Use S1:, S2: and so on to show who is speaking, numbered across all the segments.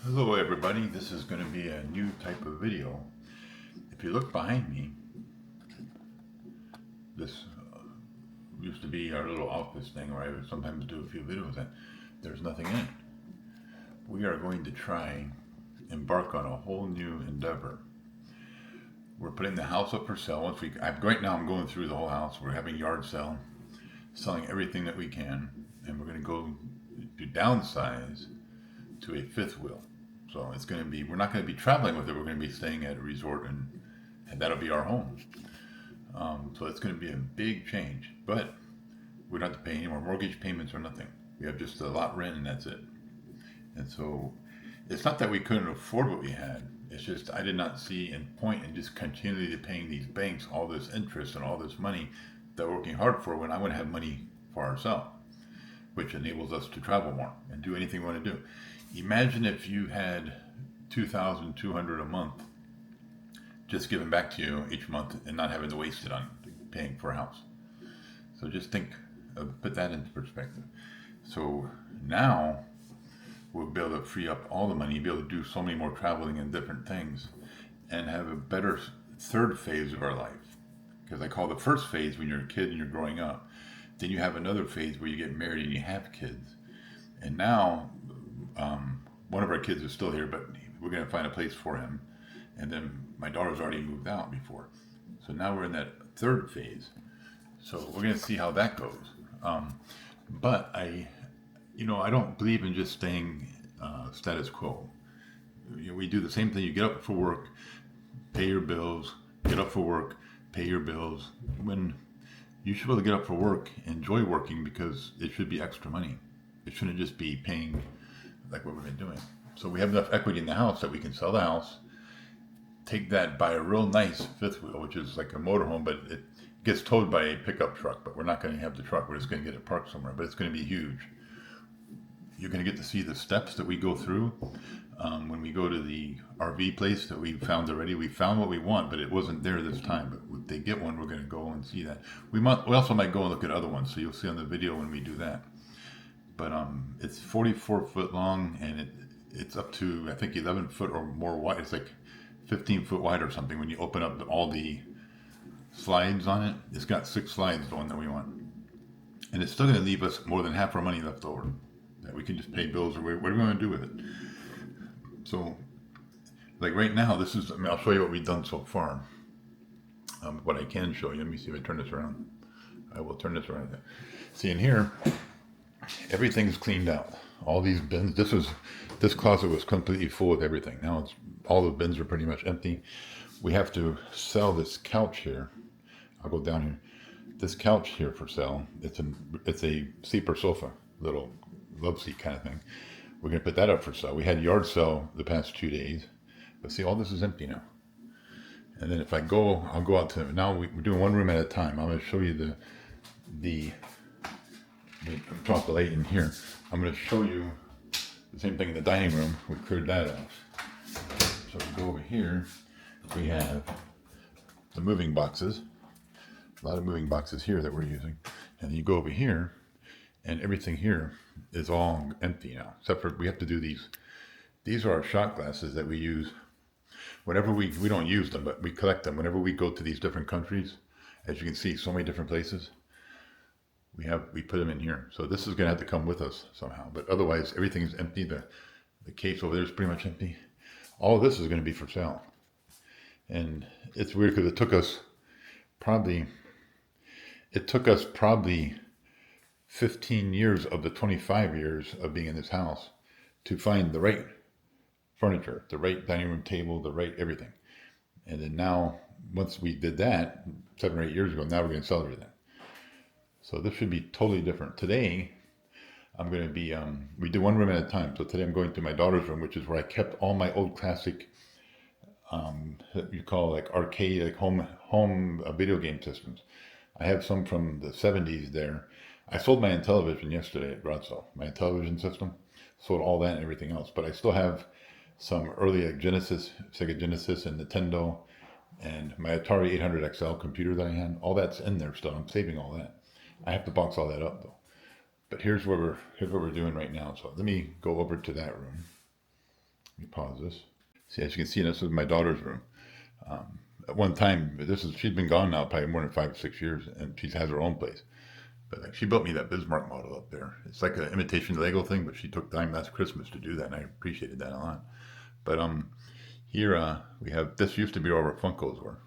S1: Hello everybody, this is going to be a new type of video. If you look behind me, this used to be our little office thing where I would sometimes do a few videos and there's nothing in it. We are going to try embark on a whole new endeavor. We're putting the house up for sale. Right now I'm going through the whole house. We're having yard sale, selling everything that we can, and we're going to go to downsize to a fifth wheel. So it's going to be, we're not going to be traveling with it. We're going to be staying at a resort and that'll be our home. So it's going to be a big change, but we don't have to pay any more mortgage payments or nothing. We have just a lot rent and that's it. And so it's not that we couldn't afford what we had. It's just I did not see a point in just continually paying these banks all this interest and all this money that we're working hard for when I want to have money for ourselves, which enables us to travel more and do anything we want to do. Imagine if you had $2,200 a month just given back to you each month and not having to waste it on paying for a house. So just put that into perspective. So now we'll be able to free up all the money, be able to do so many more traveling and different things, and have a better third phase of our life. Because I call the first phase when you're a kid and you're growing up. Then you have another phase where you get married and you have kids. And now one of our kids is still here, but we're going to find a place for him. And then my daughter's already moved out before. So now we're in that third phase. So we're going to see how that goes. But I don't believe in just staying status quo. We do the same thing. You get up for work, pay your bills, get up for work, pay your bills. When you should be able to get up for work, enjoy working because it should be extra money. It shouldn't just be paying like what we've been doing. So we have enough equity in the house that we can sell the house, take that, buy a real nice fifth wheel, which is like a motorhome, but it gets towed by a pickup truck. But we're not going to have the truck. We're just going to get it parked somewhere. But it's going to be huge. You're going to get to see the steps that we go through when we go to the RV place that we found already. We found what we want, but it wasn't there this time. But if they get one, we're going to go and see that. We also might go and look at other ones, so you'll see on the video when we do that. But it's 44 foot long, and it's up to, I think, 11 foot or more wide. It's like 15 foot wide or something when you open up all the slides on it. It's got 6 slides, the one that we want. And it's still going to leave us more than half our money left over that we can just pay bills or what are we going to do with it. So, like right now, I'll show you what we've done so far. What I can show you, let me see if I turn this around. I will turn this around. See, in here, everything's cleaned out. All these bins, this closet was completely full with everything. Now all the bins are pretty much empty. We have to sell this couch here. I'll go down here. This couch here for sale. It's a sleeper sofa, little love seat kind of thing. We're gonna put that up for sale. We had yard sale the past 2 days, but see, all this is empty now. And then if I'll go out to, now we're doing one room at a time. I'm gonna show you the drop the light in here. I'm going to show you the same thing in the dining room. We cleared that off. So we go over here. We have the moving boxes. A lot of moving boxes here that we're using. And then you go over here, and everything here is all empty now. Except for we have to do these. These are our shot glasses that we use whenever we don't use them, but we collect them whenever we go to these different countries. As you can see, so many different places. We put them in here. So this is going to have to come with us somehow. But otherwise, everything is empty. The case over there is pretty much empty. All of this is going to be for sale. And it's weird because it took us probably 15 years of the 25 years of being in this house to find the right furniture, the right dining room table, the right everything. And then now, once we did that 7 or 8 years ago, now we're going to sell everything. So this should be totally different. Today, I'm going to be, we do one room at a time. So today I'm going to my daughter's room, which is where I kept all my old classic, you call like arcade, like home video game systems. I have some from the 70s there. I sold my Intellivision yesterday at Broadsell, my Intellivision system. Sold all that and everything else. But I still have some early like Genesis, Sega Genesis and Nintendo, and my Atari 800 XL computer that I had. All that's in there still. I'm saving all that. I have to box all that up though. But here's what we're doing right now. So let me go over to that room. pause this. See, as you can see, this is my daughter's room. At one time, she's been gone now probably more than 5 or 6 years, and she has her own place. But like, she built me that Bismarck model up there. It's like an imitation Lego thing, but she took time last Christmas to do that, and I appreciated that a lot. But here we have, this used to be where our Funkos were.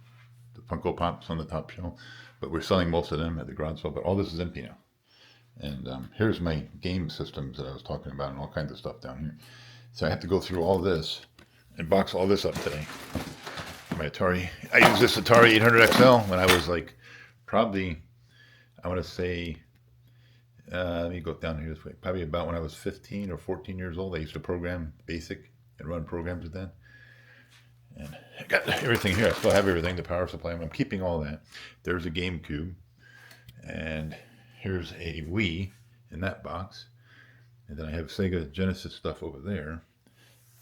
S1: The Funko Pops on the top shelf, but we're selling most of them at the garage sale, but all this is empty now. And here's my game systems that I was talking about and all kinds of stuff down here. So I have to go through all this and box all this up today. My Atari, I used this Atari 800 XL when I was like, probably, I want to say, let me go down here this way, probably about when I was 15 or 14 years old. I used to program BASIC and run programs with that. And I got everything here. I still have everything, the power supply. I'm keeping all that. There's a GameCube. And here's a Wii in that box. And then I have Sega Genesis stuff over there.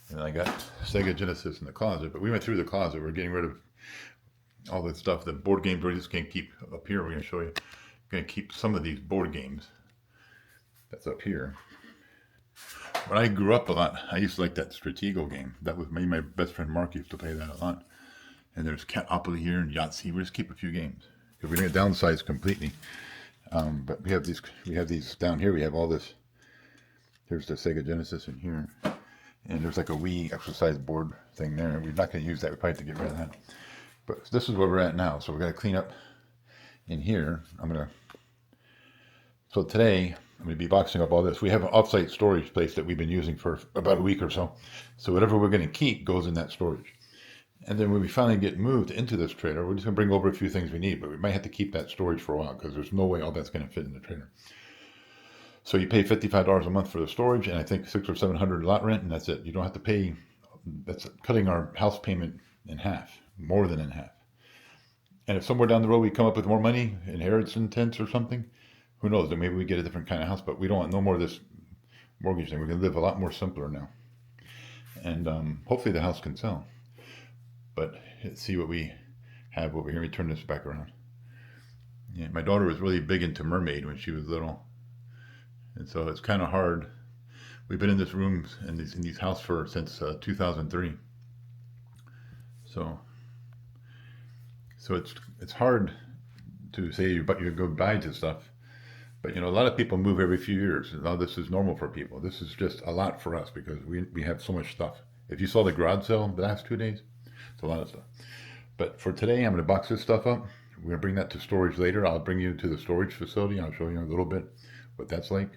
S1: And I got Sega Genesis in the closet. But we went through the closet. We're getting rid of all this stuff. The board games we just can't keep up here. We're going to show you. We're going to keep some of these board games. That's up here. When I grew up a lot, I used to like that Stratego game. That was me, my best friend Mark used to play that a lot. And there's Catopoly here and Yahtzee. We just keep a few games because we're going to downsize completely. But we have these down here. We have all this. There's the Sega Genesis in here, and there's like a Wii exercise board thing there. We're not going to use that. We probably have to get rid of that. But this is where we're at now. So we're going to clean up in here. So today I'm going to be boxing up all this. We have an offsite storage place that we've been using for about a week or so. So whatever we're going to keep goes in that storage. And then when we finally get moved into this trailer, we're just going to bring over a few things we need, but we might have to keep that storage for a while because there's no way all that's going to fit in the trailer. So you pay $55 a month for the storage, and I think $600 or $700 lot rent, and that's it. You don't have to pay. That's cutting our house payment in half, more than in half. And if somewhere down the road we come up with more money, inheritance or something, who knows? Then maybe we get a different kind of house. But we don't want no more of this mortgage thing. We're going to live a lot more simpler now, and hopefully the house can sell. But let's see what we have over here. Let me turn this back around. Yeah, my daughter was really big into Mermaid when she was little. And so it's kind of hard. We've been in this room in these house since 2003. So it's hard to say you goodbye to stuff. But a lot of people move every few years. Now this is normal for people. This is just a lot for us because we have so much stuff. If you saw the garage sale the last 2 days, it's a lot of stuff. But for today, I'm going to box this stuff up. We're going to bring that to storage later. I'll bring you to the storage facility. I'll show you a little bit what that's like.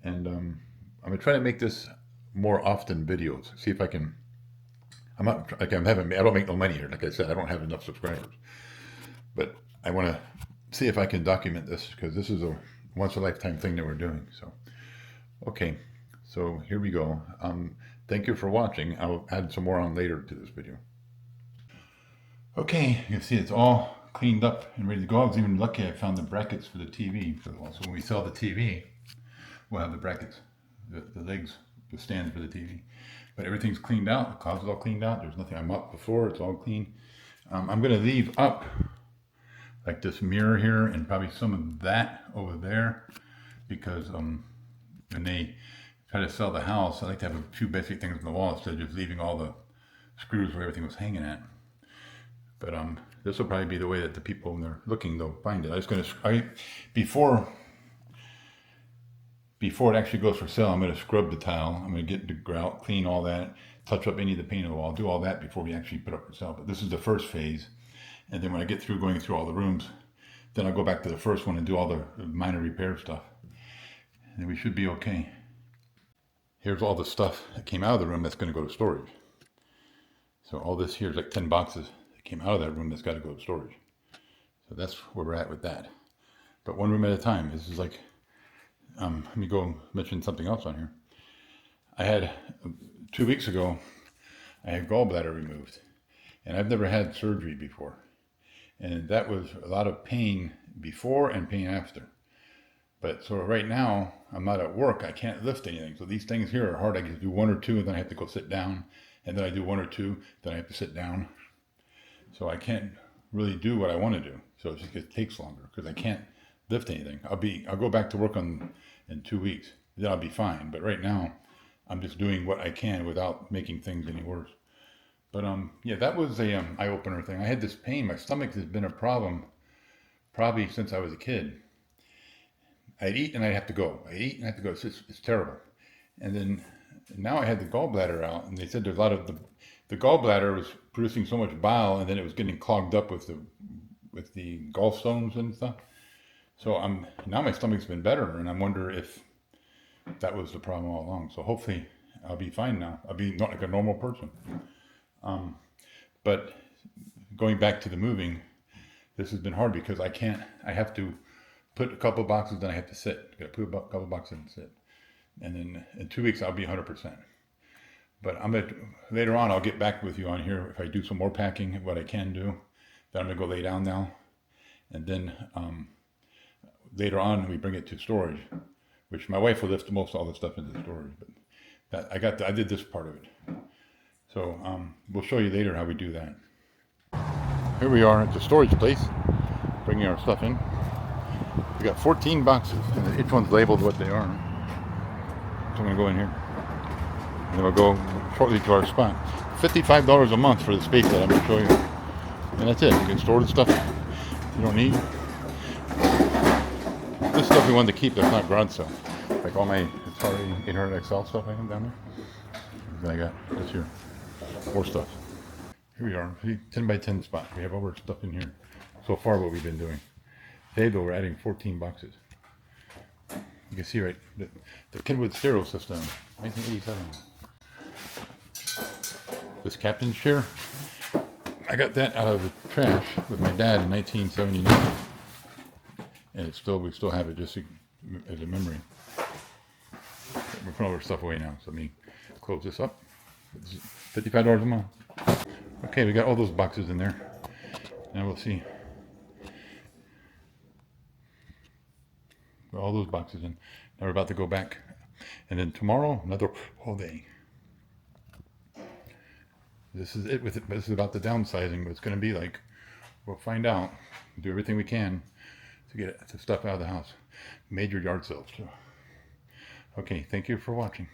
S1: And I'm going to try to make this more often videos. See if I can. I don't make no money here. Like I said, I don't have enough subscribers. But I want to see if I can document this because this is a once-in-a-lifetime thing that we're doing. So, okay. So here we go. Thank you for watching. I'll add some more on later to this video. Okay, you can see it's all cleaned up and ready to go. I was even lucky I found the brackets for the TV for the wall. So when we sell the TV, we'll have the brackets, the legs, the stand for the TV. But everything's cleaned out. The closet's all cleaned out. There's nothing. I'm up before. It's all clean. I'm going to leave up like this mirror here and probably some of that over there because when they try to sell the house, I like to have a few basic things on the wall instead of just leaving all the screws where everything was hanging at. But this will probably be the way that the people when they're looking they'll find it. Before it actually goes for sale, I'm going to scrub the tile. I'm going to get the grout, clean all that, touch up any of the paint on the wall, do all that before we actually put up for sale. But this is the first phase, and then when I get through going through all the rooms, then I'll go back to the first one and do all the minor repair stuff, and then we should be okay. Here's all the stuff that came out of the room that's going to go to storage. So all this here is like 10 boxes. Came out of that room that's got to go to storage. So that's where we're at with that. But one room at a time. This is like, let me go mention something else on here. I had, 2 weeks ago, I had gallbladder removed. And I've never had surgery before. And that was a lot of pain before and pain after. But so right now, I'm not at work. I can't lift anything. So these things here are hard. I can do 1 or 2 and then I have to go sit down. And then I do 1 or 2, then I have to sit down. So I can't really do what I want to do. So it takes longer because I can't lift anything. I'll go back to work in 2 weeks. Then I'll be fine. But right now, I'm just doing what I can without making things any worse. But yeah, that was a eye opener thing. I had this pain. My stomach has been a problem probably since I was a kid. I'd eat and I'd have to go. I eat and I have to go. It's terrible. And then now I had the gallbladder out, and they said there's a lot of the gallbladder was producing so much bile, and then it was getting clogged up with the gallstones and stuff. So now my stomach's been better, and I wonder if that was the problem all along. So hopefully I'll be fine now. I'll be not like a normal person. But going back to the moving, this has been hard because I have to put a couple of boxes, then I have to sit. I put a couple of boxes and sit. And then in 2 weeks I'll be 100%. But later on I'll get back with you on here if I do some more packing, what I can do. Then I'm gonna go lay down now. And then later on we bring it to storage, which my wife will lift most all the stuff into storage. But I did this part of it. So we'll show you later how we do that. Here we are at the storage place, bringing our stuff in. We got 14 boxes, and each one's labeled what they are. So I'm gonna go in here, and then we'll go shortly to our spot. $55 a month for the space that I'm gonna show you, and that's it. You can store the stuff you don't need. This stuff we wanted to keep that's not garage sale, like all my Atari 800 XL stuff I have down there. I got this here, more stuff. Here we are, 10 by 10 spot. We have all our stuff in here. So far, what we've been doing. Today, though, we're adding 14 boxes. You can see, right, the Kenwood stereo system, 1987. This captain's chair, I got that out of the trash with my dad in 1979. And we still have it just as a memory. We're putting all our stuff away now, so let me close this up. It's $55 a month. Okay, we got all those boxes in there. Now we'll see. Got all those boxes in. Now we're about to go back. And then tomorrow, another whole day. This is it with it. This is about the downsizing, what it's going to be like. We'll find out. Do everything we can to get the stuff out of the house. Major yard sales too. Okay, thank you for watching.